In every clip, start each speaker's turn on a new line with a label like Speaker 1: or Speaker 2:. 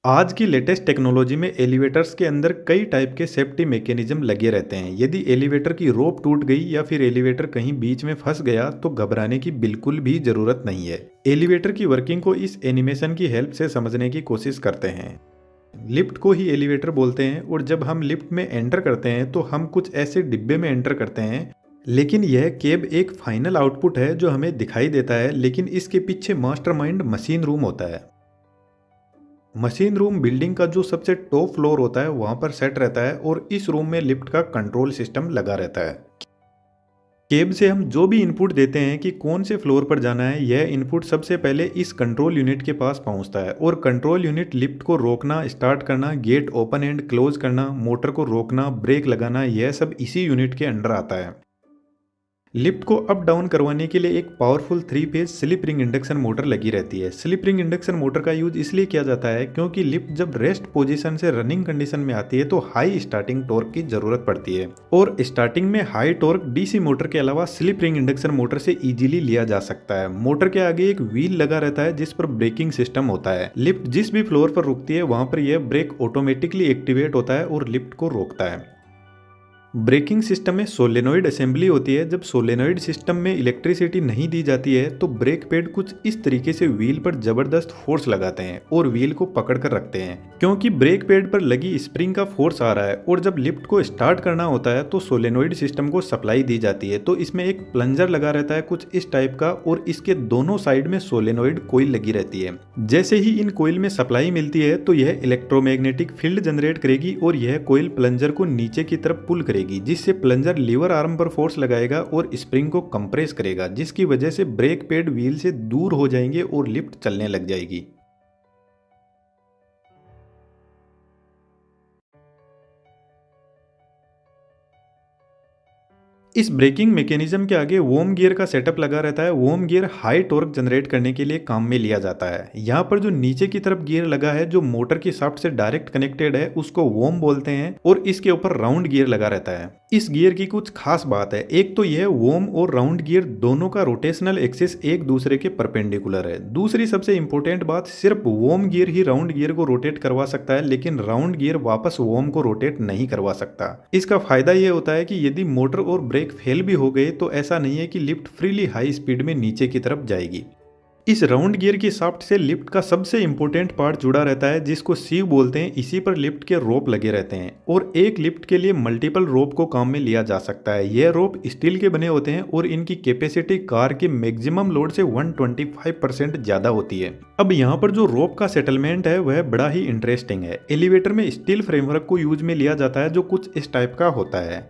Speaker 1: आज की latest technology में एलिवेटर्स के अंदर कई टाइप के सेफ्टी मैकेनिज्म लगे रहते हैं। यदि एलिवेटर की रोप टूट गई या फिर एलिवेटर कहीं बीच में फंस गया तो घबराने की बिल्कुल भी जरूरत नहीं है। एलिवेटर की वर्किंग को इस एनिमेशन की हेल्प से समझने की कोशिश करते हैं। लिफ्ट को ही एलिवेटर बोलते हैं और जब हम लिफ्ट में एंटर करते हैं तो हम कुछ ऐसे डिब्बे में एंटर करते हैं, लेकिन यह केब एक फाइनल आउटपुट है जो हमें दिखाई देता है, लेकिन इसके पीछे मास्टरमाइंड मशीन रूम होता है। मशीन रूम बिल्डिंग का जो सबसे टॉप फ्लोर होता है वहां पर सेट रहता है और इस रूम में लिफ्ट का कंट्रोल सिस्टम लगा रहता है। केब से हम जो भी इनपुट देते हैं कि कौन से फ्लोर पर जाना है, यह इनपुट सबसे पहले इस कंट्रोल यूनिट के पास पहुंचता है और कंट्रोल यूनिट लिफ्ट को रोकना, स्टार्ट करना, गेट ओपन एंड क्लोज करना, मोटर को रोकना, ब्रेक लगाना, यह सब इसी यूनिट के अंडर आता है। लिफ्ट को अप डाउन करवाने के लिए एक powerful 3 phase slip ring induction motor लगी रहती है। स्लिप रिंग इंडक्शन मोटर का यूज इसलिए किया जाता है क्योंकि लिफ्ट जब रेस्ट पोजीशन से रनिंग कंडीशन में आती है तो हाई स्टार्टिंग टॉर्क की जरूरत पड़ती है और स्टार्टिंग में हाई टॉर्क डीसी मोटर के अलावा स्लिप रिंग इंडक्शन मोटर से इजीली लिया जा सकता है। मोटर के आगे एक व्हील लगा रहता है जिस पर ब्रेकिंग सिस्टम होता है। लिफ्ट जिस भी फ्लोर पर रुकती है वहां पर यह ब्रेक ऑटोमेटिकली एक्टिवेट होता है और लिफ्ट को रोकता है। ब्रेकिंग सिस्टम में सोलेनोइड असेंबली होती है। जब सोलेनोइड सिस्टम में इलेक्ट्रिसिटी नहीं दी जाती है तो ब्रेक पैड कुछ इस तरीके से व्हील पर जबरदस्त फोर्स लगाते हैं और व्हील को पकड़ कर रखते हैं। क्योंकि ब्रेक पैड पर लगी स्प्रिंग का फोर्स आ रहा है और जब लिफ्ट को स्टार्ट करना होता है तो सोलेनोइड सिस्टम को सप्लाई दी जाती है। तो इसमें एक प्लंजर लगा रहता है कुछ इस टाइप का और इसके दोनों साइड में सोलेनोइड कोइल लगी रहती है। जैसे ही इन कोइल में सप्लाई मिलती है तो यह इलेक्ट्रोमैग्नेटिक फील्ड जनरेट करेगी और यह कोइल प्लंजर को नीचे की तरफ पुल करेगी, जिससे प्लंजर लीवर आर्म पर फोर्स लगाएगा और स्प्रिंग को कंप्रेस करेगा, जिसकी वजह से ब्रेक पैड व्हील से दूर हो जाएंगे और लिफ्ट चलने लग जाएगी। इस ब्रेकिंग मैकेनिज्म के आगे वोम गियर का सेटअप लगा रहता है। वोम गियर हाई टॉर्क जनरेट करने के लिए काम में लिया जाता है। यहाँ पर जो नीचे की तरफ गियर लगा है जो मोटर की शाफ्ट से डायरेक्ट कनेक्टेड है उसको वोम बोलते हैं और इसके ऊपर राउंड गियर लगा रहता है। इस गियर की कुछ खास बात है। एक तो यह वोम और राउंड गियर दोनों का रोटेशनल एक्सिस एक दूसरे के परपेंडिकुलर है। दूसरी सबसे इंपॉर्टेंट बात, सिर्फ वोम गियर ही राउंड गियर को रोटेट करवा सकता है, लेकिन राउंड गियर वापस वोम को रोटेट नहीं करवा सकता। इसका फायदा यह होता है कि यदि मोटर और ब्रेक फेल भी हो गए तो ऐसा नहीं है कि लिफ्ट फ्रीली हाई स्पीड में नीचे की तरफ जाएगी। इस राउंड गियर की शाफ्ट से लिफ्ट का सबसे इंपॉर्टेंट पार्ट जुड़ा रहता है जिसको सीव बोलते हैं। इसी पर लिफ्ट के रोप लगे रहते हैं और एक लिफ्ट के लिए मल्टीपल रोप को काम में लिया जा सकता है। यह रोप स्टील के बने होते हैं और इनकी कैपेसिटी कार के मैक्सिमम लोड से 125% ज्यादा होती है। अब यहाँ पर जो रोप का सेटलमेंट है वह बड़ा ही इंटरेस्टिंग है। एलिवेटर में स्टील फ्रेमवर्क को यूज में लिया जाता है जो कुछ इस टाइप का होता है।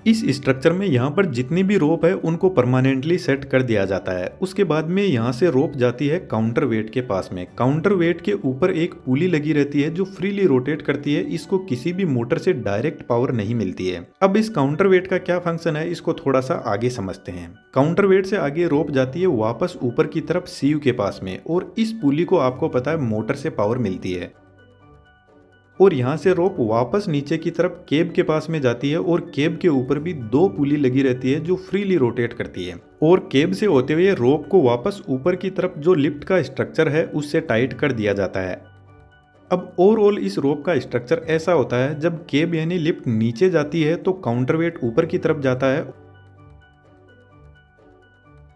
Speaker 1: इस स्ट्रक्चर में यहाँ पर जितनी भी रोप है उनको परमानेंटली सेट कर दिया जाता है। उसके बाद में यहाँ से रोप जाती है काउंटर वेट के पास में। काउंटर वेट के ऊपर एक पुली लगी रहती है जो फ्रीली रोटेट करती है। इसको किसी भी मोटर से डायरेक्ट पावर नहीं मिलती है। अब इस काउंटर वेट का क्या फंक्शन है इसको थोड़ा सा आगे समझते हैं। काउंटर वेट से आगे रोप जाती है वापस ऊपर की तरफ सीव के पास में और इस पुली को आपको पता है मोटर से पावर मिलती है और यहाँ से रोप वापस नीचे की तरफ केब के पास में जाती है और केब के ऊपर भी दो पुली लगी रहती है जो फ्रीली रोटेट करती है और केब से होते हुए रोप को वापस ऊपर की तरफ जो लिफ्ट का स्ट्रक्चर है उससे टाइट कर दिया जाता है। अब ओवरऑल इस रोप का स्ट्रक्चर ऐसा होता है, जब केब यानी लिफ्ट नीचे जाती है तो काउंटर वेट ऊपर की तरफ जाता है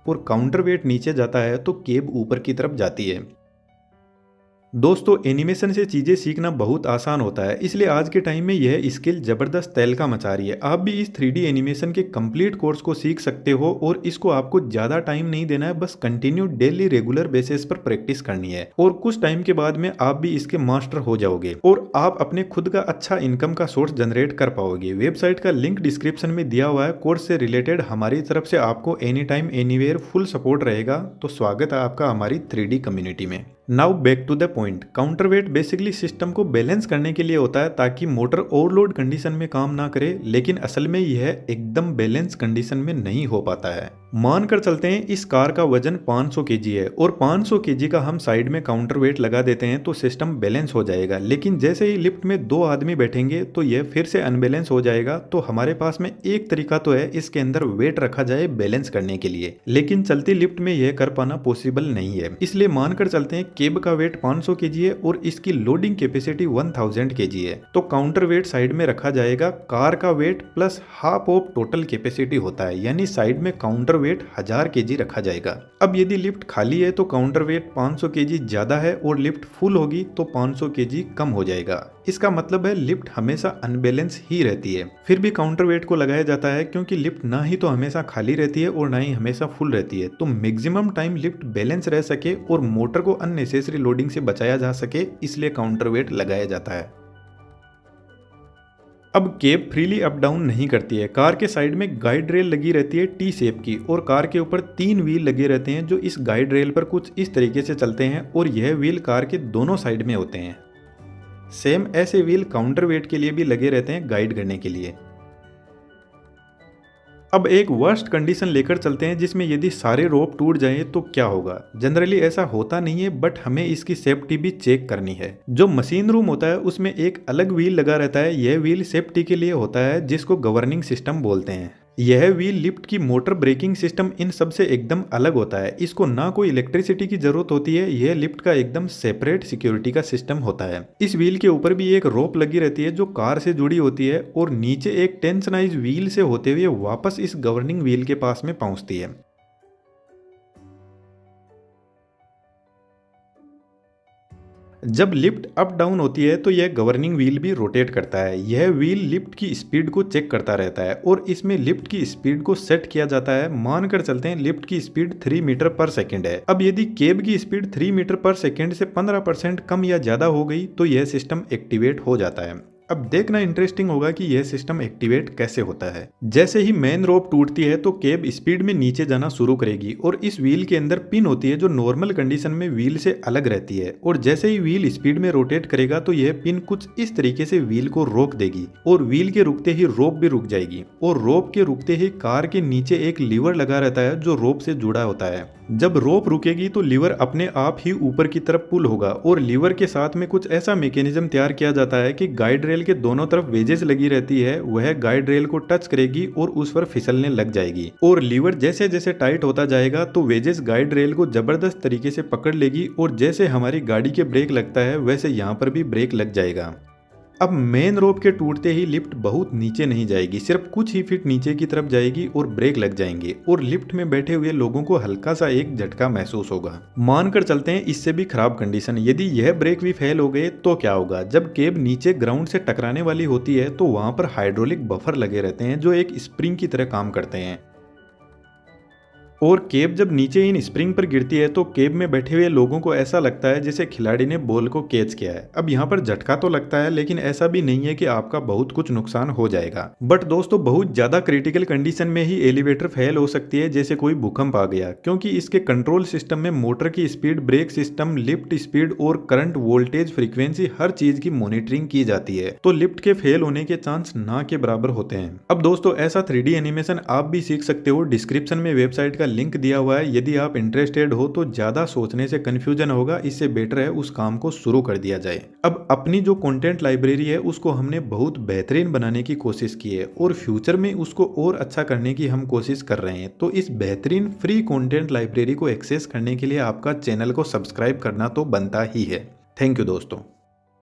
Speaker 1: और काउंटर वेट नीचे जाता है तो केब ऊपर की तरफ जाती है। दोस्तों, एनिमेशन से चीज़ें सीखना बहुत आसान होता है, इसलिए आज के टाइम में यह स्किल जबरदस्त तहलका मचा रही है। आप भी इस 3D एनिमेशन के कंप्लीट कोर्स को सीख सकते हो और इसको आपको ज़्यादा टाइम नहीं देना है, बस कंटिन्यू डेली रेगुलर बेसिस पर प्रैक्टिस करनी है और कुछ टाइम के बाद में आप भी इसके मास्टर हो जाओगे और आप अपने खुद का अच्छा इनकम का सोर्स जनरेट कर पाओगे। वेबसाइट का लिंक डिस्क्रिप्शन में दिया हुआ है। कोर्स से रिलेटेड हमारी तरफ से आपको any time anywhere full support रहेगा। तो स्वागत है आपका हमारी 3D कम्युनिटी में। Now back to the point. Counterweight basically system को बैलेंस करने के लिए होता है ताकि मोटर ओवरलोड कंडीशन में काम ना करे, लेकिन असल में यह एकदम बैलेंस कंडीशन में नहीं हो पाता है। मानकर चलते हैं इस कार का वजन 500 केजी है और 500 केजी का हम साइड में काउंटर वेट लगा देते हैं तो सिस्टम बैलेंस हो जाएगा, लेकिन जैसे ही लिफ्ट में 2 आदमी बैठेंगे तो यह फिर से अनबैलेंस हो जाएगा। तो हमारे पास में एक तरीका तो है इसके अंदर वेट रखा जाए बैलेंस करने के लिए, लेकिन चलती लिफ्ट में यह कर पाना पॉसिबल नहीं है। इसलिए मानकर चलते हैं केब का वेट 500 केजी है और इसकी लोडिंग कैपेसिटी 1000 केजी है, तो काउंटर वेट साइड में रखा जाएगा। कार का weight plus half of total capacity होता है, यानी साइड में काउंटर वेट 1000 केजी रखा जाएगा। अब यदि लिफ्ट खाली है तो काउंटर वेट 500 केजी ज्यादा है और लिफ्ट फुल होगी तो 500 केजी कम हो जाएगा। इसका मतलब है लिफ्ट हमेशा अनबैलेंस ही रहती है। फिर भी काउंटर वेट को लगाया जाता है क्योंकि लिफ्ट ना ही तो हमेशा खाली रहती है और ना ही हमेशा फुल रहती है, तो मैक्सिमम टाइम लिफ्ट बैलेंस रह सके और मोटर को अननेसेसरी लोडिंग से बचाया जा सके, इसलिए काउंटर वेट लगाया जाता है। अब केब फ्रीली अप डाउन नहीं करती है। कार के साइड में गाइड रेल लगी रहती है टी शेप की और कार के ऊपर 3 व्हील लगे रहते हैं जो इस गाइड रेल पर कुछ इस तरीके से चलते हैं और यह व्हील कार के दोनों साइड में होते हैं। सेम ऐसे व्हील काउंटर वेट के लिए भी लगे रहते हैं गाइड करने के लिए। अब एक वर्स्ट कंडीशन लेकर चलते हैं जिसमें यदि सारे रोप टूट जाए तो क्या होगा। जनरली ऐसा होता नहीं है, बट हमें इसकी सेफ्टी भी चेक करनी है। जो मशीन रूम होता है उसमें एक अलग व्हील लगा रहता है। यह व्हील सेफ्टी के लिए होता है जिसको गवर्निंग सिस्टम बोलते हैं। यह व्हील लिफ्ट की मोटर ब्रेकिंग सिस्टम इन सब से एकदम अलग होता है। इसको ना कोई इलेक्ट्रिसिटी की जरूरत होती है। यह लिफ्ट का एकदम सेपरेट सिक्योरिटी का सिस्टम होता है। इस व्हील के ऊपर भी एक रोप लगी रहती है जो कार से जुड़ी होती है और नीचे एक टेंशनाइज व्हील से होते हुए वापस इस गवर्निंग व्हील के पास में पहुंचती है। जब लिफ्ट अप डाउन होती है तो यह गवर्निंग व्हील भी रोटेट करता है। यह व्हील लिफ्ट की स्पीड को चेक करता रहता है और इसमें लिफ्ट की स्पीड को सेट किया जाता है। मानकर चलते हैं लिफ्ट की स्पीड 3 मीटर पर सेकंड है। अब यदि केब की स्पीड 3 मीटर पर सेकंड से 15% कम या ज्यादा हो गई तो यह सिस्टम एक्टिवेट हो जाता है। अब देखना इंटरेस्टिंग होगा कि यह सिस्टम एक्टिवेट कैसे होता है। जैसे ही मेन रोप टूटती है तो केब स्पीड में नीचे जाना शुरू करेगी और इस व्हील के अंदर पिन होती है जो नॉर्मल कंडीशन में व्हील से अलग रहती है, और जैसे ही व्हील स्पीड में रोटेट करेगा तो यह पिन कुछ इस तरीके से व्हील को रोक देगी और व्हील के रुकते ही रोप भी रुक जाएगी। और रोप के रुकते ही कार के नीचे एक लीवर लगा रहता है जो रोप से जुड़ा होता है। जब रोप रुकेगी तो लीवर अपने आप ही ऊपर की तरफ पुल होगा और लीवर के साथ में कुछ ऐसा मैकेनिज्म तैयार किया जाता है कि गाइड रेल के दोनों तरफ वेजेस लगी रहती है, वह गाइड रेल को टच करेगी और उस पर फिसलने लग जाएगी। और लीवर जैसे जैसे टाइट होता जाएगा तो वेजेस गाइड रेल को जबरदस्त तरीके से पकड़ लेगी और जैसे हमारी गाड़ी के ब्रेक लगता है वैसे यहाँ पर भी ब्रेक लग जाएगा। अब मेन रोप के टूटते ही लिफ्ट बहुत नीचे नहीं जाएगी, सिर्फ कुछ ही फीट नीचे की तरफ जाएगी और ब्रेक लग जाएंगे और लिफ्ट में बैठे हुए लोगों को हल्का सा एक झटका महसूस होगा। मानकर चलते हैं इससे भी खराब कंडीशन, यदि यह ब्रेक भी फेल हो गए तो क्या होगा। जब केब नीचे ग्राउंड से टकराने वाली होती है तो वहां पर हाइड्रोलिक बफर लगे रहते हैं जो एक स्प्रिंग की तरह काम करते हैं, और केब जब नीचे इन स्प्रिंग पर गिरती है तो केब में बैठे हुए लोगों को ऐसा लगता है जैसे खिलाड़ी ने बॉल को कैच किया है। अब यहाँ पर झटका तो लगता है लेकिन ऐसा भी नहीं है कि आपका बहुत कुछ नुकसान हो जाएगा। बट दोस्तों बहुत ज्यादा क्रिटिकल कंडीशन में ही एलिवेटर फेल हो सकती है, जैसे कोई भूकंप आ गया, क्योंकि इसके कंट्रोल सिस्टम में मोटर की speed, brake system, lift speed और करंट, वोल्टेज, फ्रीक्वेंसी, हर चीज की मॉनिटरिंग की जाती है, तो लिफ्ट के फेल होने के चांस ना के बराबर होते हैं। अब दोस्तों ऐसा 3D एनिमेशन आप भी सीख सकते हो। डिस्क्रिप्शन में वेबसाइट का लिंक दिया हुआ है, यदि आप इंटरेस्टेड हो तो ज्यादा सोचने से कंफ्यूजन होगा, इससे बेटर है उस काम को शुरू कर दिया जाए। अब अपनी जो कंटेंट लाइब्रेरी है उसको हमने बहुत बेहतरीन बनाने की कोशिश की है और फ्यूचर में उसको और अच्छा करने की हम कोशिश कर रहे हैं। तो इस बेहतरीन फ्री कंटेंट लाइब्रेरी को एक्सेस करने के लिए आपका चैनल को सब्सक्राइब करना तो बनता ही है। थैंक यू दोस्तों।